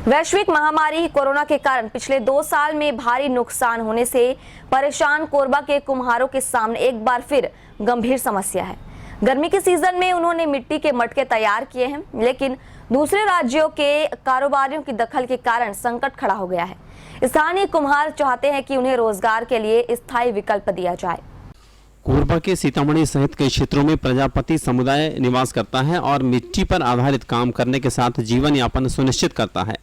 वैश्विक महामारी कोरोना के कारण पिछले 2 साल में भारी नुकसान होने से परेशान कोरबा के कुम्हारों के सामने एक बार फिर गंभीर समस्या है। गर्मी के सीजन में उन्होंने मिट्टी के मटके तैयार किए हैं, लेकिन दूसरे राज्यों के कारोबारियों की दखल के कारण संकट खड़ा हो गया है। स्थानीय कुम्हार चाहते हैं कि उन्हें रोजगार के लिए स्थायी विकल्प दिया जाए। कोरबा के सीतामढ़ी सहित कई क्षेत्रों में प्रजापति समुदाय निवास करता है और मिट्टी पर आधारित काम करने के साथ जीवन यापन सुनिश्चित करता है।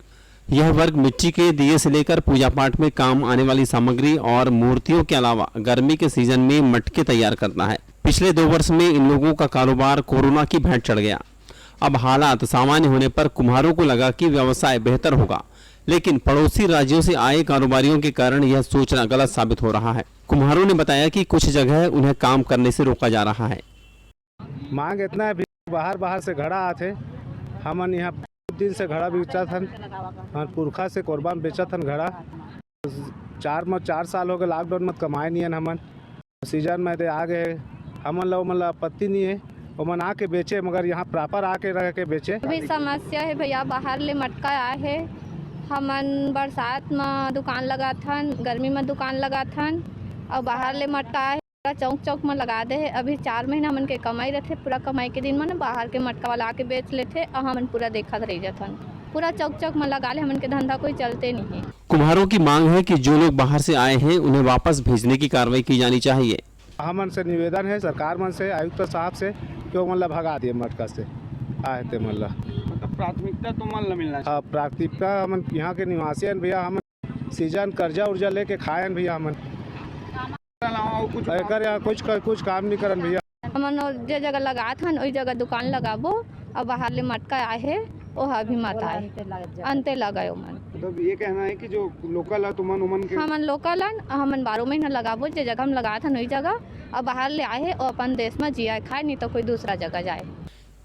यह वर्ग मिट्टी के दिए से लेकर पूजा पाठ में काम आने वाली सामग्री और मूर्तियों के अलावा गर्मी के सीजन में मटके तैयार करता है। पिछले 2 वर्ष में इन लोगों का कारोबार कोरोना की भेंट चढ़ गया। अब हालात सामान्य होने पर कुम्हारों को लगा कि व्यवसाय बेहतर होगा, लेकिन पड़ोसी राज्यों से आए कारोबारियों के कारण यह सोचना गलत साबित हो रहा है। कुम्हारों ने बताया कि कुछ जगह उन्हें काम करने से रोका जा रहा है। मांग इतना है, बाहर से घड़ा आते हमन यहाँ दिन से घड़ा बेचा था, पुरखा से कोरबा में बेचा था घड़ा। 4 साल हो गए लॉकडाउन में कमाए नहीं है। हमन सीजन में आ गए, हमन लो मतलब आपत्ति नहीं है, हमन आके बेचे, मगर यहाँ प्रॉपर आके रह के बेचे। अभी समस्या है भैया, बाहर ले मटका आए है। हमन बरसात में दुकान लगा था, गर्मी में दुकान लगा था, और बाहर ले मटका आए चौक चौक में लगा दे है। अभी 4 महीना हमन के कमाई रहते, पूरा कमाई के दिन में बाहर के मटका वाला आके बेच लेते और हमन पूरा देखा रह जाता। पूरा चौक चौक में लगा ले, हमन के धंधा कोई चलते नहीं है। कुम्हारों की मांग है कि जो लोग बाहर से आए हैं उन्हें वापस भेजने की कार्रवाई की जानी चाहिए। हमन से निवेदन है सरकार मन से, आयुक्त साहब से, क्यों मतलब भगा दिए मटका से आए थे। मतलब प्राथमिकता तो मन मिलना चाहिए। प्राथमिकता हमन यहाँ के निवासी हैं भैया, हमन सीजन कर्जा उर्जा लेके खाए भैया। हमन कुछ काम नहीं करन भैया। हमन जो जगह लगा था वही जगह दुकान लगाबो, और बाहर ले मटका आए है वह भी मत आए अंते लगाओ मन। मतलब ये कहना है कि जो लोकल है तुमन उमन के हमन लोकल है, हमन 12 महीना लगाबो, जो जगह हम लगा था वही जगह, और बाहर ले आए है और अपन देश में जिया खाए, नहीं तो कोई दूसरा जगह जाए।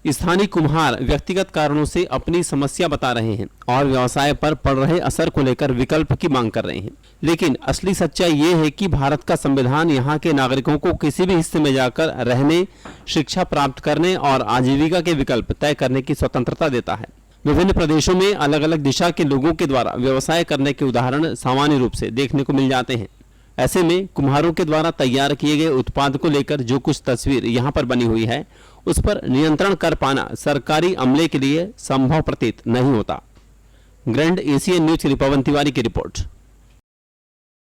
स्थानीय कुम्हार व्यक्तिगत कारणों से अपनी समस्या बता रहे हैं और व्यवसाय पर पड़ रहे असर को लेकर विकल्प की मांग कर रहे हैं, लेकिन असली सच्चाई ये है कि भारत का संविधान यहाँ के नागरिकों को किसी भी हिस्से में जाकर रहने, शिक्षा प्राप्त करने और आजीविका के विकल्प तय करने की स्वतंत्रता देता है। विभिन्न प्रदेशों में अलग अलग दिशा के लोगों के द्वारा व्यवसाय करने के उदाहरण सामान्य रूप से देखने को मिल जाते हैं। ऐसे में कुम्हारों के द्वारा तैयार किए गए उत्पाद को लेकर जो कुछ तस्वीर यहाँ पर बनी हुई है, उस पर नियंत्रण कर पाना सरकारी अमले के लिए संभव प्रतीत नहीं होता। ग्रैंड एशियन न्यूज के लिए पवन तिवारी की रिपोर्ट।